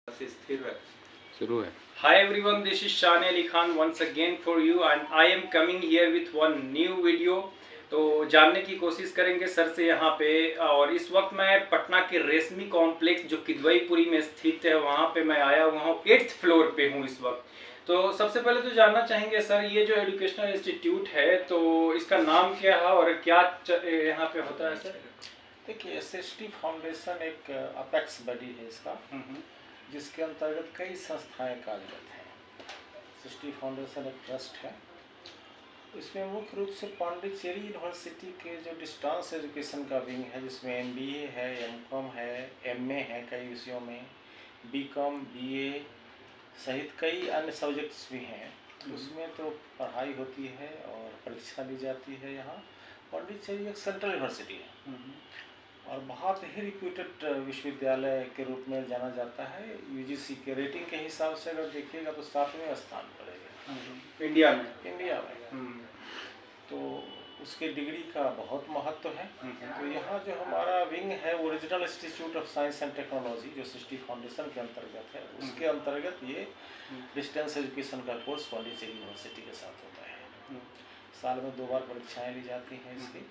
स्थिर है शुरू है. Hi everyone, this is Shane Ali Khan once again for you and I am coming here with one new video. तो जानने की कोशिश करेंगे सर से यहाँ पे। और इस वक्त मैं पटना के रेशमी कॉम्प्लेक्स जो किदवईपुरी में स्थित है वहाँ पे मैं आया हुआ हूँ, 8th फ्लोर पे हूँ इस वक्त। तो सबसे पहले तो जानना चाहेंगे सर, ये जो एजुकेशनल इंस्टीट्यूट है तो इसका नाम क्या है और क्या यहाँ पे होता है सर? देखिए, सृष्टि फाउंडेशन एक अपेक्स बॉडी है इसका, जिसके अंतर्गत कई संस्थाएं कार्यरत हैं। सृष्टि फाउंडेशन एक ट्रस्ट है। इसमें मुख्य रूप से पांडिचेरी यूनिवर्सिटी के जो डिस्टेंस एजुकेशन का विंग है, जिसमें MBA है, MCOM है, MA है कई विषयों में, BCom, BA सहित कई अन्य सब्जेक्ट्स भी हैं। उसमें तो पढ़ाई होती है और परीक्षा ली जाती है। यहाँ पांडिचेरी एक सेंट्रल यूनिवर्सिटी है और बहुत ही रिप्यूटेड विश्वविद्यालय के रूप में जाना जाता है। UGC के रेटिंग के हिसाब से अगर देखिएगा तो 7वें स्थान पर है इंडिया में। तो उसके डिग्री का बहुत महत्व है। तो यहाँ जो हमारा विंग है original institute of science and technology जो सृष्टि फाउंडेशन के अंतर्गत है, उसके अंतर्गत ये डिस्टेंस एजुकेशन का कोर्स पांडिचेरी यूनिवर्सिटी के साथ होता है। साल में 2 बार परीक्षाएँ ली जाती हैं इसकी,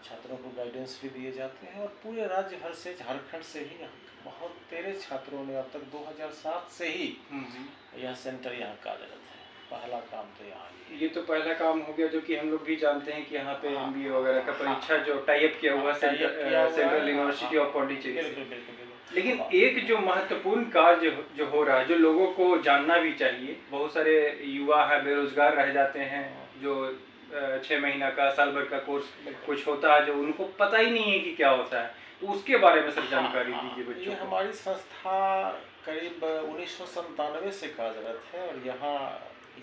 छात्रों को गाइडेंस भी दिए जाते हैं और पूरे राज्य भर से, झारखंड से ही बहुत तेरे छात्रों ने अब तक 2007 से ही यह सेंटर यहाँ कार्यरत है। पहला काम तो यहाँ ये तो पहला काम हो गया, जो कि हम लोग भी जानते हैं कि यहाँ पे MBA वगैरह का परीक्षा जो टाइप किया हुआ सेंट्रल यूनिवर्सिटी ऑफ पांडिचेरी। लेकिन एक जो महत्वपूर्ण कार्य जो हो रहा है, जो लोगों को जानना भी चाहिए, बहुत सारे युवा है बेरोजगार रह जाते हैं, जो 6 महीना का, साल भर का कोर्स कुछ होता है जो उनको पता ही नहीं है कि क्या होता है, तो उसके बारे में सर जानकारी दीजिए बच्चों को। हमारी संस्था करीब 1997 से कार्यरत है और यहाँ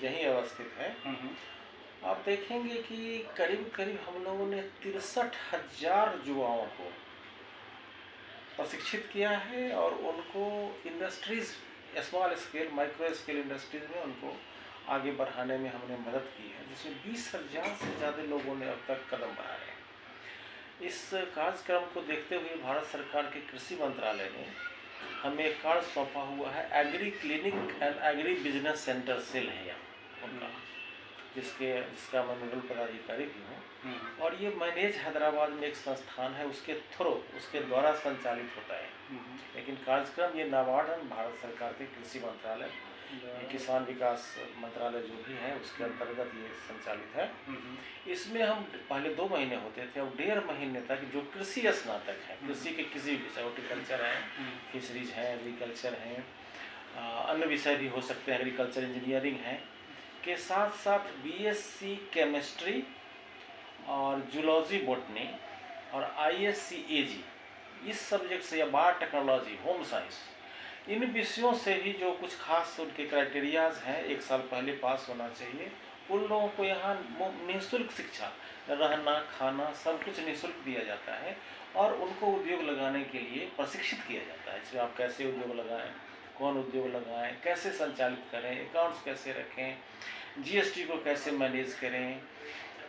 यहीं अवस्थित है। आप देखेंगे कि करीब करीब हम लोगों ने 63,000 युवाओं को प्रशिक्षित किया है और उनको industries, small scale, micro scale industries में उनको आगे बढ़ाने में हमने मदद की है, जिसमें 20,000 से ज़्यादा लोगों ने अब तक कदम बढ़ाए हैं। इस कार्यक्रम को देखते हुए भारत सरकार के कृषि मंत्रालय ने हमें एक कार्य सौंपा हुआ है। Agri clinic and agribusiness centre cell है यहाँ उनका, जिसका मैं नोडल पदाधिकारी भी हूँ। और ये मैनेज हैदराबाद में एक संस्थान है, उसके द्वारा संचालित होता है। लेकिन कार्यक्रम ये नाबार्ड और भारत सरकार के कृषि मंत्रालय, किसान विकास मंत्रालय जो भी है उसके अंतर्गत ये संचालित है। इसमें हम पहले 2 महीने होते थे, अब 1.5 महीने तक जो कृषि स्नातक है, कृषि के किसी विषय, हॉर्टिकल्चर है, फिशरीज है, एग्रीकल्चर है, अन्य विषय भी हो सकते हैं, एग्रीकल्चर इंजीनियरिंग है, के साथ साथ BSc केमिस्ट्री और जूलॉजी बॉटनी और ISc AG इस सब्जेक्ट से, या बायोटेक्नोलॉजी, होम साइंस, इन विषयों से भी जो कुछ खास उनके क्राइटेरियाज हैं, 1 साल पहले पास होना चाहिए। उन लोगों को यहाँ निःशुल्क शिक्षा, रहना, खाना, सब कुछ निःशुल्क दिया जाता है और उनको उद्योग लगाने के लिए प्रशिक्षित किया जाता है। इसमें आप कैसे उद्योग लगाएं, कौन उद्योग लगाएं, कैसे संचालित करें, अकाउंट्स कैसे रखें, GST को कैसे मैनेज करें,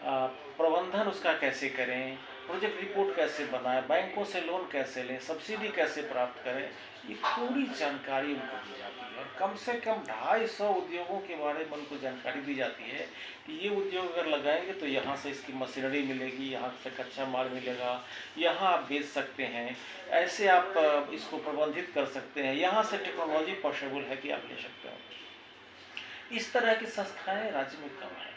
प्रबंधन उसका कैसे करें, प्रोजेक्ट रिपोर्ट कैसे बनाएं, बैंकों से लोन कैसे लें, सब्सिडी कैसे प्राप्त करें, ये पूरी जानकारी उनको दी जाती है। और कम से कम 250 उद्योगों के बारे में उनको जानकारी दी जाती है कि ये उद्योग अगर लगाएंगे तो यहाँ से इसकी मशीनरी मिलेगी, यहाँ से कच्चा माल मिलेगा, यहाँ आप बेच सकते हैं, ऐसे आप इसको प्रबंधित कर सकते हैं, यहाँ से टेक्नोलॉजी पॉसिबल है कि आप ले सकते हो। इस तरह की संस्थाएँ राज्य में कम हैं।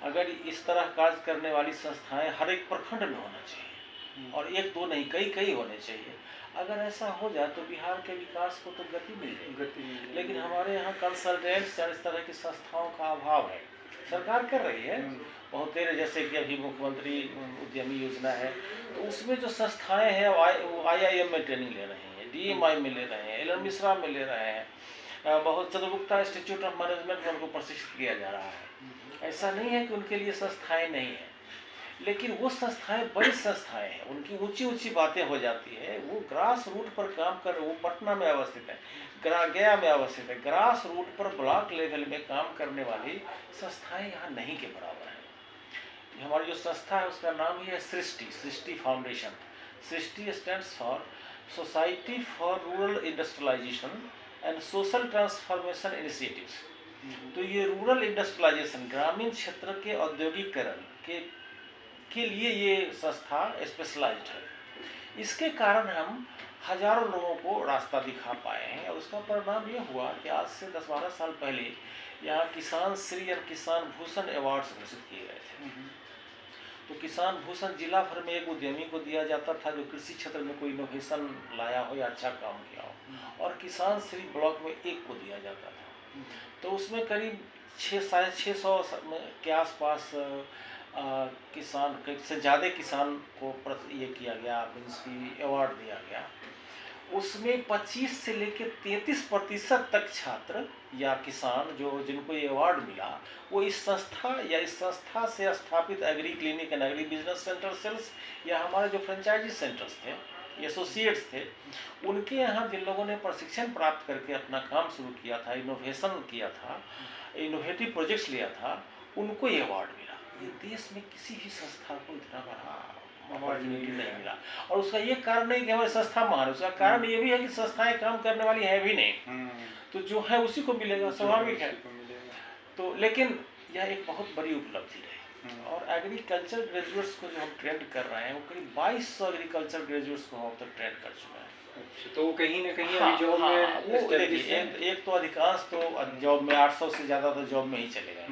अगर इस तरह कार्य करने वाली संस्थाएं हर एक प्रखंड में होना चाहिए और 1-2 नहीं, कई होने चाहिए। अगर ऐसा हो जाए तो बिहार के विकास को तो गति मिल जाएगी। लेकिन हमारे यहाँ कंसल्टेंट्स या इस तरह की संस्थाओं का अभाव है। सरकार कर रही है बहुत देर, जैसे कि अभी मुख्यमंत्री उद्यमी योजना है, तो उसमें जो संस्थाएँ हैं वो IIM में ट्रेनिंग ले रहे हैं, DMI में ले रहे हैं, LL मिश्रा में ले रहे हैं, बहुत चंद्रगुप्ता इंस्टीट्यूट ऑफ मैनेजमेंट में उनको प्रशिक्षित किया जा रहा है। ऐसा नहीं है कि उनके लिए संस्थाएं नहीं हैं, लेकिन वो संस्थाएं बड़ी संस्थाएं हैं, उनकी ऊंची बातें हो जाती है। वो ग्रास रूट पर काम कर, वो पटना में अवस्थित है, गया में अवस्थित है, ग्रास रूट पर ब्लॉक लेवल में काम करने वाली संस्थाएं यहाँ नहीं के बराबर है। हमारी जो संस्था है उसका नाम ही है Srishti foundation. Srishti stands for society for rural industrialisation and social transformation initiatives. तो ये रूरल इंडस्ट्रियलाइजेशन, ग्रामीण क्षेत्र के औद्योगिकरण के लिए ये संस्था स्पेशलाइज्ड है। इसके कारण हम हजारों लोगों को रास्ता दिखा पाए हैं और उसका परिणाम ये हुआ कि आज से 10-12 साल पहले यहाँ किसान श्री और किसान भूषण अवार्ड्स घोषित किए गए थे। तो किसान भूषण जिला भर में एक उद्यमी को दिया जाता था जो कृषि क्षेत्र में कोई इनोवेशन लाया हो या अच्छा काम किया हो, और किसान श्री ब्लॉक में एक को दिया जाता था। तो उसमें करीब 600 के आसपास किसान से ज़्यादा किसान को ये किया गया, इसकी अवार्ड दिया गया। उसमें 25 से लेकर 33% तक छात्र या किसान जिनको ये अवार्ड मिला, वो इस संस्था से स्थापित agri clinic and agribusiness centre cells या हमारे जो फ्रेंचाइजी सेंटर्स थे, एसोसिएट्स थे, उनके यहाँ जिन लोगों ने प्रशिक्षण प्राप्त करके अपना काम शुरू किया था, इनोवेशन किया था, इनोवेटिव प्रोजेक्ट्स लिया था, उनको ये अवार्ड मिला। ये देश में किसी भी संस्था को इतना बड़ा अपॉर्चुनिटी नहीं मिला। और उसका ये कारण नहीं कि हमारी संस्था महान है, उसका कारण ये भी है कि संस्थाएं काम करने वाली है भी नहीं, तो जो है उसी को मिलेगा, स्वाभाविक है। तो लेकिन यह एक बहुत बड़ी उपलब्धि है। और एग्रीकल्चर ग्रेजुएट्स को जो हम ट्रेंड कर रहे हैं, वो करीब 2200 एग्रीकल्चर ग्रेजुएट्स को हम अब तक ट्रेंड कर चुके हैं। अच्छा, तो कहीं ना कहीं अभी जॉब में वो देखिए, एक तो अधिकांश तो जॉब में 800 से ज़्यादा तो जॉब में ही चले गए।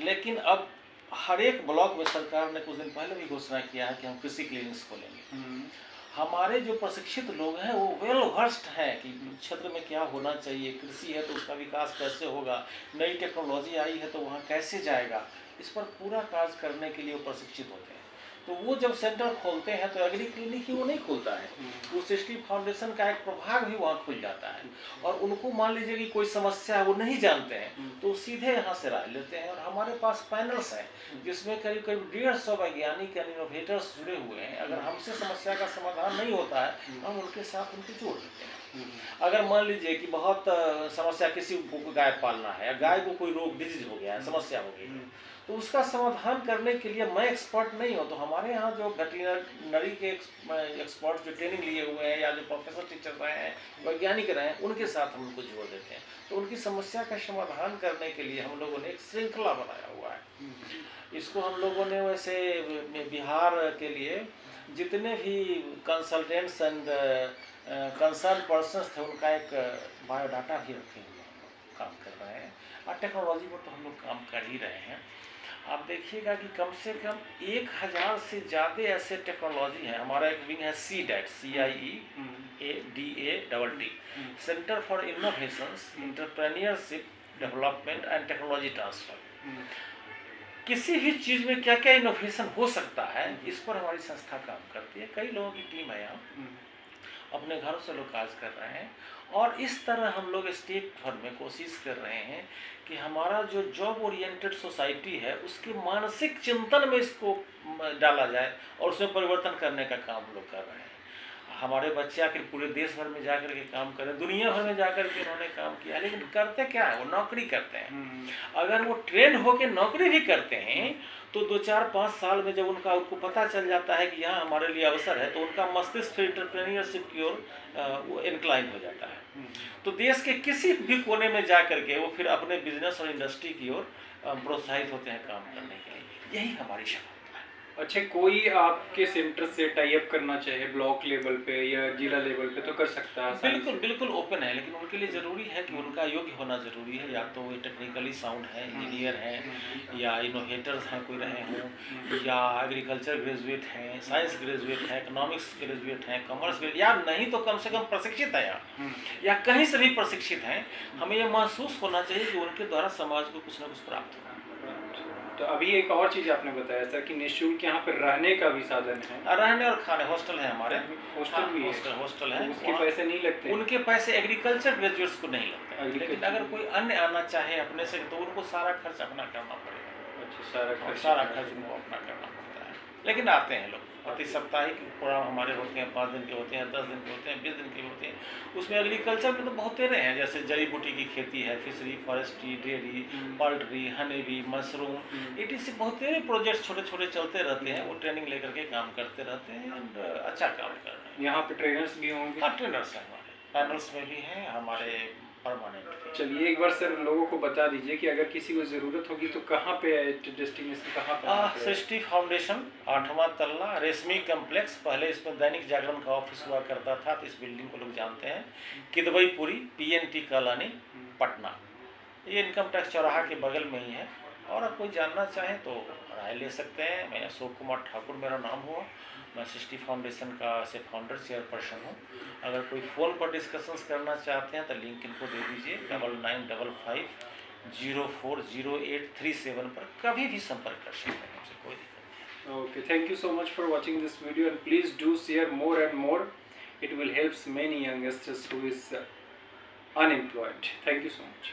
लेकिन अब हर एक ब्लॉक में सरकार ने कुछ दिन पहले भी घोषणा किया है कि हम कृषि क्लिनिक्स खोलेंगे। हमारे जो प्रशिक्षित लोग हैं वो वेल वर्स्ड हैं कि क्षेत्र में क्या होना चाहिए, कृषि है तो उसका विकास कैसे होगा, नई टेक्नोलॉजी आई है तो वहाँ कैसे जाएगा, इस पर पूरा कार्य करने के लिए वो प्रशिक्षित होते हैं। तो वो जब सेंटर खोलते हैं तो एग्री क्लिनिक ही वो नहीं खोलता है, वो सृष्टि फाउंडेशन का एक प्रभाग भी वहाँ खुल जाता है। और उनको मान लीजिए कि कोई समस्या है वो नहीं जानते हैं तो सीधे यहाँ से राय लेते हैं। और हमारे पास पैनल्स हैं जिसमें करीब 150 वैज्ञानिक या इनोवेटर्स जुड़े हुए हैं। अगर हमसे समस्या का समाधान नहीं होता है हम उनके साथ उनको जोड़ देते हैं। अगर मान लीजिए कि बहुत समस्या, किसी को गाय पालना है या गाय को कोई रोग डिजीज हो गया है, समस्या हो गई है, तो उसका समाधान करने के लिए मैं एक्सपर्ट नहीं हूँ, तो हमारे यहाँ जो वेटरनरी के एक्सपर्ट जो ट्रेनिंग लिए हुए हैं या जो प्रोफेसर टीचर रहे हैं, वैज्ञानिक रहे हैं, उनके साथ हम उनको जोड़ देते हैं। तो उनकी समस्या का समाधान करने के लिए हम लोगों ने एक श्रृंखला बनाया हुआ है। इसको हम लोगों ने वैसे बिहार के लिए जितने भी कंसल्टेंट्स एंड कंसर्न पर्सन्स थे उनका एक बायोडाटा भी रखे हुए काम कर रहे हैं। और टेक्नोलॉजी पर तो हम लोग काम कर ही रहे हैं। आप देखिएगा कि कम से कम 1000 से ज़्यादा ऐसे टेक्नोलॉजी हैं। हमारा एक विंग है CDAT, CIEDATT, centre for innovations, entrepreneurship, development and technology transfer. किसी भी चीज़ में क्या क्या इनोवेशन हो सकता है, इस पर हमारी संस्था काम करती है। कई लोगों की टीम है यहाँ, अपने घरों से लोग कार्य कर रहे हैं। और इस तरह हम लोग स्टेट भर में कोशिश कर रहे हैं कि हमारा जो जॉब ओरिएंटेड सोसाइटी है उसके मानसिक चिंतन में इसको डाला जाए और उसमें परिवर्तन करने का काम हम लोग कर रहे हैं। हमारे बच्चे आखिर पूरे देश भर में जाकर के काम करें, दुनिया भर में जाकर के उन्होंने काम किया, लेकिन करते क्या है, वो नौकरी करते हैं। अगर वो ट्रेंड होकर नौकरी भी करते हैं तो 2-4-5 साल में जब उनको पता चल जाता है कि यहाँ हमारे लिए अवसर है, तो उनका मस्तिष्क फिर एंटरप्रेन्योरशिप की ओर वो इंक्लाइन हो जाता है। तो देश के किसी भी कोने में जा करके वो फिर अपने बिजनेस और इंडस्ट्री की ओर प्रोत्साहित होते हैं काम करने के लिए। यही हमारी सफलता है। अच्छा, कोई आपके सेंटर से टाई अप करना चाहे ब्लॉक लेवल पे या जिला लेवल पे तो कर सकता है? बिल्कुल बिल्कुल ओपन है, लेकिन उनके लिए ज़रूरी है कि उनका योग्य होना ज़रूरी है। या तो वो टेक्निकली साउंड है, इंजीनियर हैं, या इनोवेटर्स हैं कोई रहे हों, या एग्रीकल्चर ग्रेजुएट हैं, साइंस ग्रेजुएट हैं, इकोनॉमिक्स ग्रेजुएट हैं, कॉमर्स ग्रेजुएट, या नहीं तो कम से कम प्रशिक्षित है यहाँ, या कहीं से भी प्रशिक्षित हैं। हमें ये महसूस होना चाहिए कि उनके द्वारा समाज को कुछ ना कुछ प्राप्त हो। तो अभी एक और चीज़ आपने बताया सर कि निःशुल्क यहाँ पर रहने का भी साधन है। रहने और खाने, हॉस्टल है हमारे, हॉस्टल भी हॉस्टल है। उसके पैसे नहीं लगते? उनके पैसे एग्रीकल्चर ग्रेजुएट्स को नहीं लगते हैं, लेकिन अगर कोई अन्य आना चाहे अपने से तो उनको सारा खर्च अपना करना पड़ेगा। अच्छा, सारा खर्च उनको अपना करना पड़ता है, लेकिन आते हैं लोग। प्रति साप्ताहिक प्रोग्राम हमारे होते हैं, 5 दिन के होते हैं, 10 दिन के होते हैं, 20 दिन के होते हैं। उसमें एग्रीकल्चर में तो बहुत तेरे हैं, जैसे जड़ी बूटी की खेती है, fishery, forestry, dairy, poultry, honey bee, mushroom, ETC बहुत तेरे प्रोजेक्ट्स छोटे छोटे चलते रहते हैं। वो ट्रेनिंग लेकर के काम करते रहते हैं एंड अच्छा काम कर रहे हैं। यहाँ पे ट्रेनर्स भी होंगे? हाँ, ट्रेनर्स हैं हमारे, पैनल्स में भी हैं हमारे परमानेंट। चलिए एक बार सर लोगों को बता दीजिए कि अगर किसी को ज़रूरत होगी तो कहाँ पे डेस्टिनेशन कहाँ पे? सृष्टि फाउंडेशन 8वां तल्ला, रेशमी कम्प्लेक्स। पहले इसमें दैनिक जागरण का ऑफिस हुआ करता था, तो इस बिल्डिंग को लोग जानते हैं। Kidwaipuri, PNT colony, Patna. ये इनकम टैक्स चौराहा के बगल में ही है। और अब कोई जानना चाहे तो राय ले सकते हैं। मैं अशोक कुमार ठाकुर मेरा नाम हुआ, मैं सृष्टि फाउंडेशन का से फाउंडर चेयरपर्सन हूँ। अगर कोई फ़ोन पर डिस्कशंस करना चाहते हैं तो लिंक इनको दे दीजिए 9955040837 पर कभी भी संपर्क कर सकते हैं, हमसे कोई दिक्कत नहीं। Okay, thank you so much for watching this video and please do share more and more. It will help many youngsters who is unemployed. Thank you so much.